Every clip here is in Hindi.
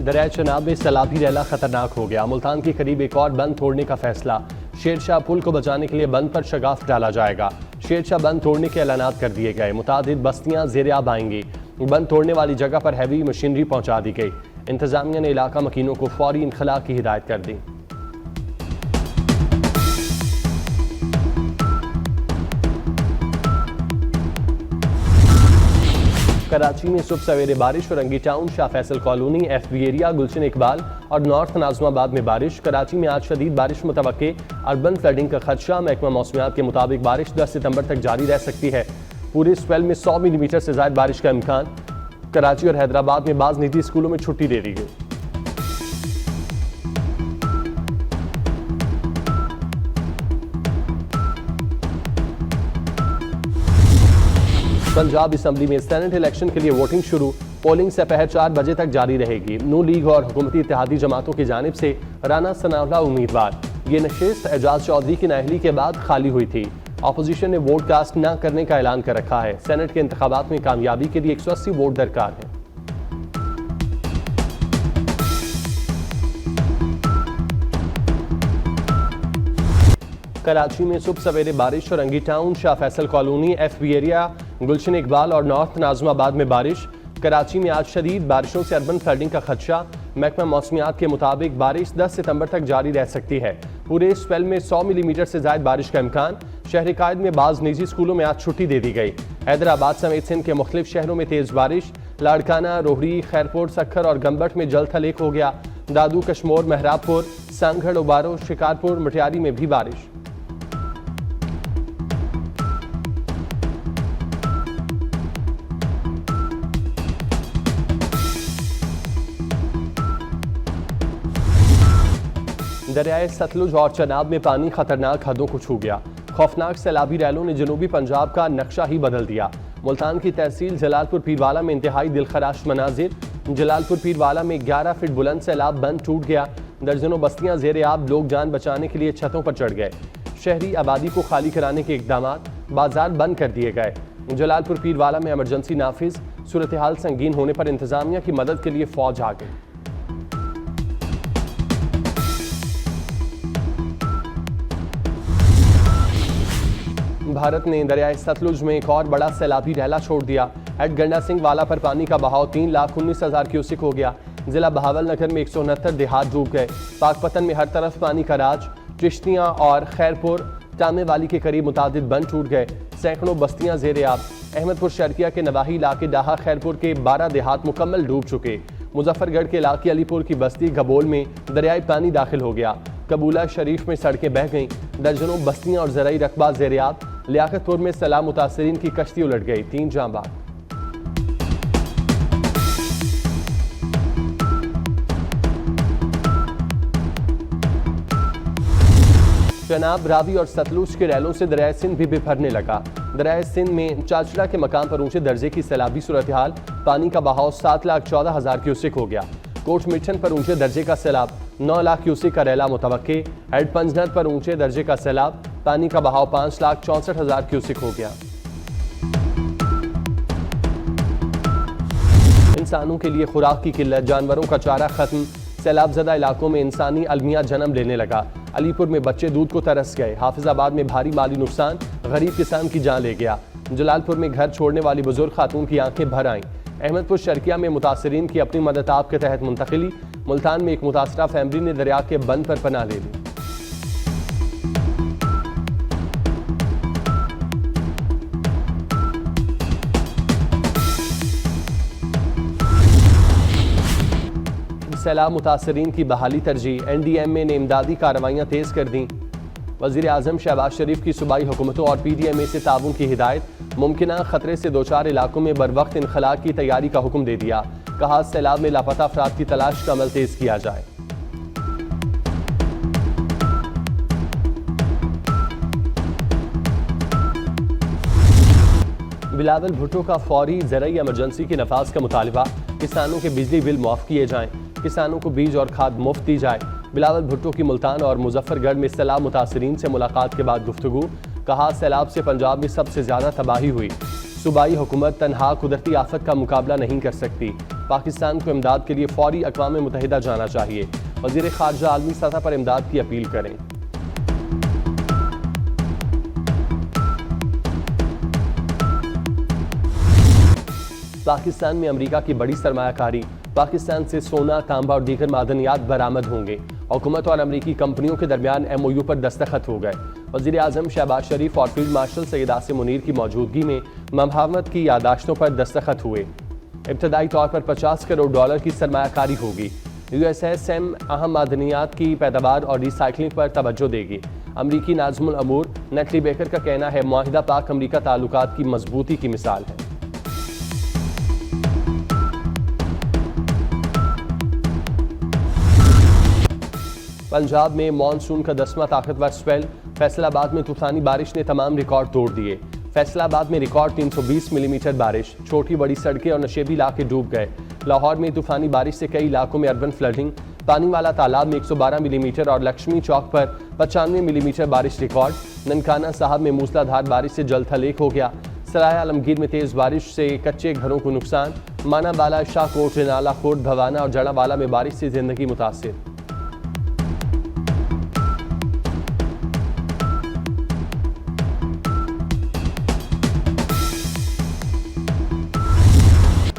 दरिया चनाब में सैलाबी रैला खतरनाक हो गया। मुल्तान के करीब एक और बंद तोड़ने का फैसला। शेरशाह पुल को बचाने के लिए बंद पर शगाफ डाला जाएगा। शेरशाह बंद तोड़ने के ऐलानात कर दिए गए। मुतादिद बस्तियां ज़ेर-ए-आब आएंगी। बंद तोड़ने वाली जगह पर हैवी मशीनरी पहुंचा दी गई। इंतजामिया ने इलाका मकीनों को फौरी इनखला की हिदायत कर दी। कराची में सुबह सवेरे बारिश। Orangi Town, Shah Faisal Colony, FB Area, Gulshan Iqbal और नॉर्थ नाज़िमाबाद में बारिश। कराची में आज शदीद बारिश मुतवक्के। अर्बन फ्लडिंग का खदशा। महकमा मौसमियात के मुताबिक बारिश 10 सितंबर तक जारी रह सकती है। पूरे स्पेल में 100 मिलीमीटर से ज़ायद बारिश का इम्कान। कराची और हैदराबाद में बाज़ निजी स्कूलों में छुट्टी दे दी गई। पंजाब असम्बली में सेनेट इलेक्शन के लिए वोटिंग शुरू। पोलिंग दोपहर 4 बजे तक जारी रहेगी। नू लीग और हुकूमती इत्तेहादी जमातों की जानिब से राना सनाउल्लाह उम्मीदवार। ये नशिस्त एजाज चौधरी की नाअहली के बाद खाली हुई थी। अपोजिशन ने वोट कास्ट न करने का ऐलान कर रखा है। सेनेट के इंतखाबात में कामयाबी के लिए 180 वोट दरकार है। कराची में सुबह सवेरे बारिश। Orangi Town, Shah Faisal Colony, FB Area, Gulshan Iqbal और नॉर्थ नाज़िमाबाद में बारिश। कराची में आज शदीद बारिशों से अर्बन फ्लडिंग का खदशा। महकमा मौसमियात के मुताबिक बारिश 10 सितंबर तक जारी रह सकती है। पूरे स्पेल में 100 मिलीमीटर से ज़ायद बारिश का इम्कान। शहर कायद में बाज़ निजी स्कूलों में आज छुट्टी दे दी गई। हैदराबाद समेत सिंध के मुख्तलिफ शहरों में तेज़ बारिश। लाड़काना, रोहरी, खैरपुर, सक्खर और गंबट में जल थल एक हो गया। दादू, कशमोर, महराबपुर, सांगढ़, उबारो, शिकारपुर, मटियारी में भी बारिश। दरियाए सतलुज और चनाब में पानी खतरनाक हदों को छू गया। खौफनाक सैलाबी रैलों ने जनूबी पंजाब का नक्शा ही बदल दिया। मुल्तान की तहसील जलालपुर पीरवाला में इंतहाई दिलखराश मनाजिर। जलालपुर पीरवाला में 11 फीट बुलंद सैलाब बंद टूट गया। दर्जनों बस्तियां ज़ेर-ए-आब। लोग जान बचाने के लिए छतों पर चढ़ गए। शहरी आबादी को खाली कराने के इकदामात। बाजार बंद कर दिए गए। जलालपुर पीरवाला में एमरजेंसी नाफिज। सूरत हाल संगीन होने पर इंतजामिया की मदद के लिए फौज आ गई। भारत ने दरियाए सतलुज में एक और बड़ा सैलाबी रैला छोड़ दिया। एट गंडा सिंह वाला पर पानी का बहाव 3,19,000 क्यूसिक हो गया। जिला बहावलनगर में 169 देहात डूब गए। पाकपतन में हर तरफ पानी का राज। चिश्तियाँ और खैरपुर, टामे वाली के करीब मुतादिद बंद टूट गए। सैकड़ों बस्तियां ज़ेर-ए-आब। अहमदपुर शर्किया के नवाही इलाके डाहा खैरपुर के 12 देहात मुकम्मल डूब चुके। मुजफ्फरगढ़ के इलाके अलीपुर की बस्ती गबोल में दरियाई पानी दाखिल हो गया। कबूला शरीफ में सड़कें बह गईं। दर्जनों बस्तियां और ज़राई रकबा ज़ेर-ए-आब। लियाकतपुर में सैलाब मुतासरीन की कश्ती उलट गई, 3 जाँ बाग। चनाब, रावी और सतलुज के रैलों से दरियाए सिंध भी बिफरने लगा। दरियाए सिंध में चाचड़ा के मकाम पर ऊंचे दर्जे की सैलाबी सूरत हाल। पानी का बहाव 7,14,000 क्यूसिक हो गया। कोट मिठन पर ऊंचे दर्जे का सैलाब। 9 लाख क्यूसिक का रैला मुतवक्के। हेड पंजनद पर ऊंचे दर्जे का सैलाब। पानी का बहाव 5,64,000 क्यूसिक हो गया। इंसानों के लिए खुराक की किल्लत, जानवरों का चारा खत्म। सैलाब ज़दा इलाकों में इंसानी अलमिया जन्म लेने लगा। अलीपुर में बच्चे दूध को तरस गए। हाफिजाबाद में भारी माली नुकसान, गरीब किसान की जान ले गया। जलालपुर में घर छोड़ने वाली बुजुर्ग खातून की आंखें भर आईं। अहमदपुर शर्किया में मुतासरीन की अपनी मदद आप के तहत मुंतकिली। मुल्तान में एक मुतासरा फैमिली ने दरिया के बंद पर पनाह ले ली। सैलाब मुतासरीन की बहाली तरजीह। NDMA ने इमदादी कार्रवाइयाँ तेज़ कर दी। वज़ीर आज़म शहबाज शरीफ की सूबाई हुकूमतों और PDMA से ताउन की हिदायत। मुमकिन खतरे से 2-4 इलाकों में बर वक्त इनखला की तैयारी का हुक्म दे दिया। कहा सैलाब में लापता अफराद की तलाश का अमल तेज़ किया जाए। बिलावल भुट्टो का फौरी ज़राई एमरजेंसी के नफाज का मुतालबा। किसानों के बिजली बिल माफ़ किए जाएँ। किसानों को बीज और खाद मुफ्त दी जाए। बिलावल भुट्टो की मुल्तान और मुजफ्फरगढ़ में सैलाब मुतासरीन से मुलाकात के बाद गुफ्तगू। कहा सैलाब से पंजाब में सबसे ज़्यादा तबाही हुई। सूबाई हुकूमत तनहा कुदरती आफत का मुकाबला नहीं कर सकती। पाकिस्तान को इमदाद के लिए फौरी अक़वाम मुत्तहिदा जाना चाहिए। वज़ीर ख़ारजा आलमी सतह पर इमदाद की अपील करें। पाकिस्तान में अमेरिका की बड़ी सरमायाकारी, पाकिस्तान से सोना, तांबा और दीगर मादनियात बरामद होंगे। हुकूमत और अमरीकी कंपनियों के दरमियान MOU पर दस्तखत हो गए। वज़ीर आज़म शहबाज शरीफ और फील्ड मार्शल सैयद आसिम मुनीर की मौजूदगी में मफाहमत की यादाश्तों पर दस्तखत हुए। इब्तदाई तौर पर $50 करोड़ की सरमायाकारी होगी। USSM अहम मादनियात की पैदावार और रिसाइकलिंग पर तवज्जो देगी। अमरीकी नाज़िमुल अमूर नेटली बेकर का कहना है मुआहिदा पाक अमरीका ताल्लुकात की मजबूती की मिसाल है। पंजाब में मानसून का 10वां ताकतवर स्पेल, फैसलाबाद में तूफानी बारिश ने तमाम रिकॉर्ड तोड़ दिए। फैसलाबाद में रिकॉर्ड 320 मिलीमीटर बारिश, छोटी बड़ी सड़कें और नशेबी इलाके डूब गए। लाहौर में तूफानी बारिश से कई इलाकों में अर्बन फ्लडिंग, पानी वाला तालाब में 112 मिलीमीटर और लक्ष्मी चौक पर 95 मिलीमीटर बारिश रिकॉर्ड। ननकाना साहब में मूसलाधार बारिश से जल थल एक हो गया। सराय आलमगीर में तेज बारिश से कच्चे घरों को नुकसान। मानाबाला, शाहकोट, रिनाला, खुर्द, भवाना और जड़ावाला में बारिश से जिंदगी मुतासिर।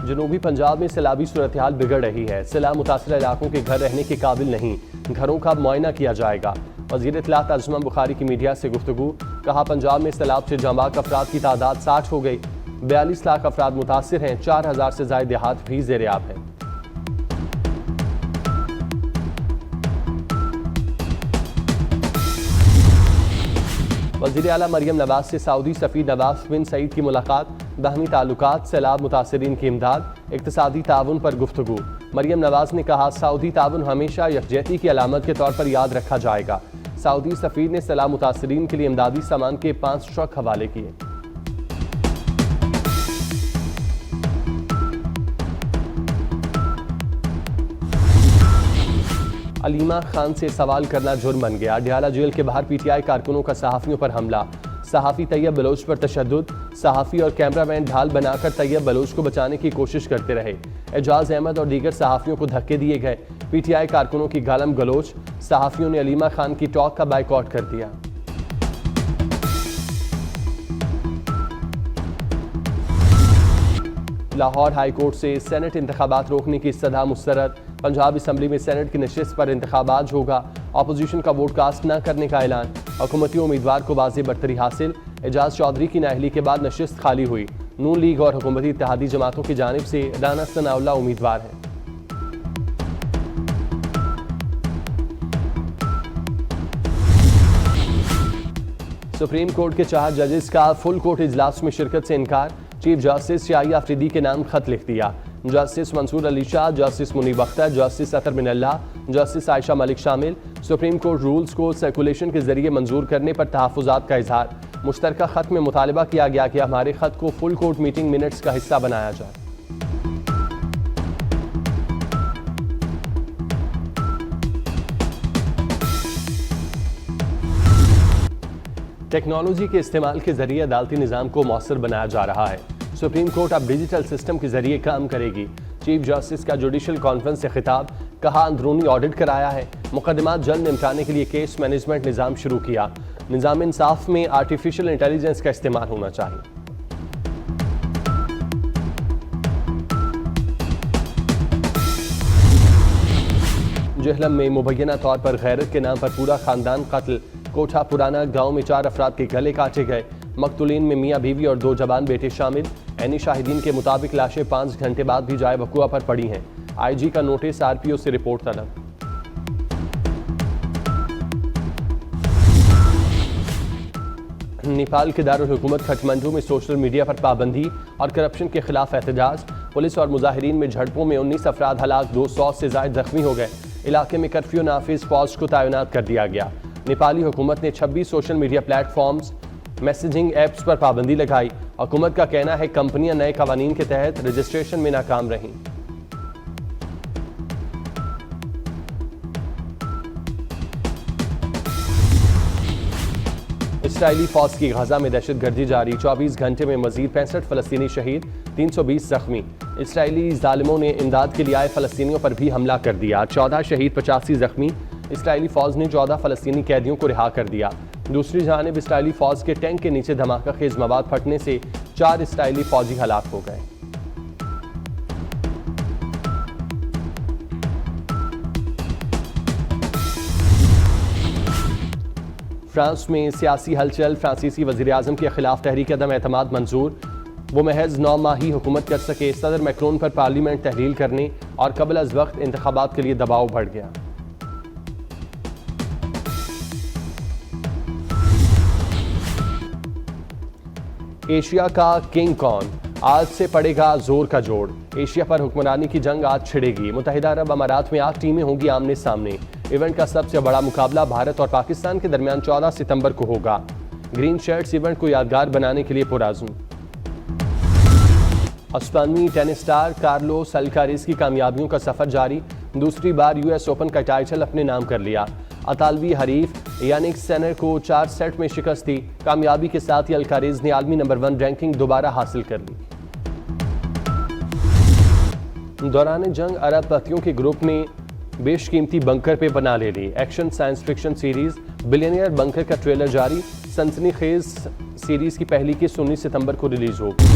जनूबी पंजाब में सैलाबी सूरत हाल बिगड़ रही है। सैलाब मुतासर इलाकों के घर रहने के काबिल नहीं, घरों का मुआयना किया जाएगा। वज़ीर इत्तलात अज़मा बुखारी की मीडिया से गुफ्तगू, कहा पंजाब में सैलाब से जांबाक अफराद की तादाद 60 हो गई। 42 लाख अफराद मुतासर हैं। 4000 से ज़ायद देहात भी ज़ेर-ए-आब हैं। वज़ीर आला मरियम नवाज से सऊदी सफ़ीर नवाफ बिन सईद की मुलाकात, बाहमी ताल्लुकात, सैलाब मुतासरीन की इमदाद, इक़्तिसादी ताउन पर गुफ्तगू। मरियम नवाज ने कहा सऊदी ताउन हमेशा यकजहती की अलामत के तौर पर याद रखा जाएगा। सऊदी सफ़ीर ने सैलाब मुतासरीन के लिए इमदादी सामान के 5 ट्रक हवाले किए। अलीमा खान से सवाल करना जुर्म बन गया। अडयाला जेल के बाहर PTI कारकुनों का सहाफ़ियों पर हमला। सहाफ़ी तैयब बलोच पर तशद्दुद। सहाफ़ी और कैमरामैन ढाल बनाकर तैयब बलोच को बचाने की कोशिश करते रहे। एजाज अहमद और दीगर सहाफ़ियों को धक्के दिए गए। PTI कारकुनों की गालम गलोच। सहाफ़ियों ने अलीमा खान की टॉक का बाइकआउट कर दिया। लाहौर हाई कोर्ट से सेनेट इंतखाबात रोकने की सदा मुस्तरद। पंजाब असम्बली में सेनेट की नशिस्त पर इंतखाबात होगा। अपोजिशन का वोट कास्ट न करने का ऐलान। हुकूमती उम्मीदवार को वाज़ेह बरतरी हासिल। एजाज चौधरी की नाअहली के बाद नशिस्त खाली हुई। नून लीग और हुकूमती इत्तेहादी जमातों की जानिब से राना सनाउल्लाह उम्मीदवार हैं। सुप्रीम कोर्ट के 4 जजेस का फुल कोर्ट इजलास में शिरकत से इनकार। चीफ जस्टिस शाही आफरीदी के नाम खत लिख दिया। Justice Mansoor Ali Shah, Justice Munib Akhtar, Justice Athar Minallah, Justice Ayesha Malik शामिल। सुप्रीम कोर्ट रूल्स को सर्कुलेशन के जरिए मंजूर करने पर तहफ़्फ़ुज़ात का इजहार। मुश्तरका खत में मुतालबा किया गया कि हमारे खत को फुल कोर्ट मीटिंग मिनट्स का हिस्सा बनाया जाए। टेक्नोलॉजी के इस्तेमाल के जरिए अदालती निज़ाम को मौसर बनाया जा रहा है। सुप्रीम कोर्ट अब डिजिटल सिस्टम के जरिए काम करेगी। चीफ जस्टिस का जुडिशल कॉन्फ्रेंस से खिताब, कहा अंदरूनी ऑडिट कराया है। मुकदमात जल्द निपटाने के लिए केस मैनेजमेंट निज़ाम शुरू किया। निज़ाम इंसाफ में आर्टिफिशियल इंटेलिजेंस का इस्तेमाल होना चाहिए। जहलम में मुबैना तौर पर गैरत के नाम पर पूरा खानदान कत्ल। कोठा पुराना गांव में 4 अफराद के गले काटे गए। मकतूलीन में मियाँ बीवी और 2 जवान बेटे शामिल। ऐनी शाहिदीन के मुताबिक लाशें 5 घंटे बाद भी जाए वकुआ पर पड़ी हैं। IG का नोटिस, RPO से रिपोर्ट तलब। नेपाल के दारुल हुकूमत खटमंडू में सोशल मीडिया पर पाबंदी और करप्शन के खिलाफ एहतजाज। पुलिस और मुजाहिरीन में झड़पों में 19 अफराद हलाक, 200 से ज़ायद जख्मी हो गए। इलाके में कर्फ्यू नाफिज, फौज को तैनात कर दिया गया। नेपाली हुकूमत ने 26 social media platforms, messaging apps पर पाबंदी लगाई। हुकूमत का कहना है कंपनियां नए कवानीन के तहत रजिस्ट्रेशन में नाकाम रहीं। इसराइली फौज की गजा में दहशतगर्दी जारी। 24 घंटे में मजीद 65 फलस्तीनी शहीद, 320 जख्मी। इसराइली जालिमों ने इमदाद के लिए आए फ़लस्तीनियों पर भी हमला कर दिया। 14 शहीद 85 जख्मी। इसराइली फ़ौज ने 14 फ़लस्तीनी कैदियों को रिहा कर दिया। दूसरी जानिब इसराइली फ़ौज के टैंक के नीचे धमाका खेज मवाद फटने से 4 इसराइली फ़ौजी हलाक हो गए। फ्रांस में सियासी हलचल। फ्रांसीसी वज़ीर-ए-आज़म के खिलाफ तहरीक अदम एतमाद मंजूर। वो महज 9 माह ही हुकूमत कर सके। सदर मैक्रोन पर पार्लियामेंट तहलील करने और कबल अज वक्त इंतखाबात के लिए दबाव बढ़ गया। एशिया का किंग कौन? आज से पड़ेगा जोर का जोड़। एशिया पर हुक्मरानी की जंग आज छिड़ेगी। मुत्तहिदा अरब अमारात में 8 टीमें होंगी आमने सामने। इवेंट का सबसे बड़ा मुकाबला भारत और पाकिस्तान के दरमियान 14 सितंबर को होगा। ग्रीन शर्ट्स इवेंट को यादगार बनाने के लिए पुरआज़्म। स्पेनी टेनिस स्टार कार्लोस अल्काराज की कामयाबियों का सफर जारी। दूसरी बार यूएस ओपन का टाइटल अपने नाम कर लिया। अतालवी हरीफ यानिक सिनर को 4 सेट में शिकस्त दी। कामयाबी के साथ ही अल्काराज ने आलमी नंबर 1 रैंकिंग दोबारा हासिल कर ली। दौरान जंग अरब पतियों के ग्रुप ने बेशकीमती बंकर पे बना ले ली। Action science fiction series billionaire bunker का ट्रेलर जारी। सनसनीखेज सीरीज की पहली किस्त 19 सितंबर को रिलीज होगी।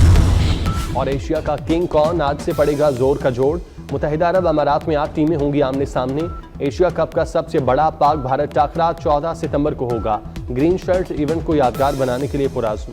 और एशिया का किंग कौन? आज से पड़ेगा जोर का जोड़। मुत्तहिदा अरब अमारात में 8 टीमें होंगी आमने सामने। एशिया कप का सबसे बड़ा पाक भारत टाकरा 14 सितंबर को होगा। ग्रीन शर्ट इवेंट को यादगार बनाने के लिए पुरआज़्म।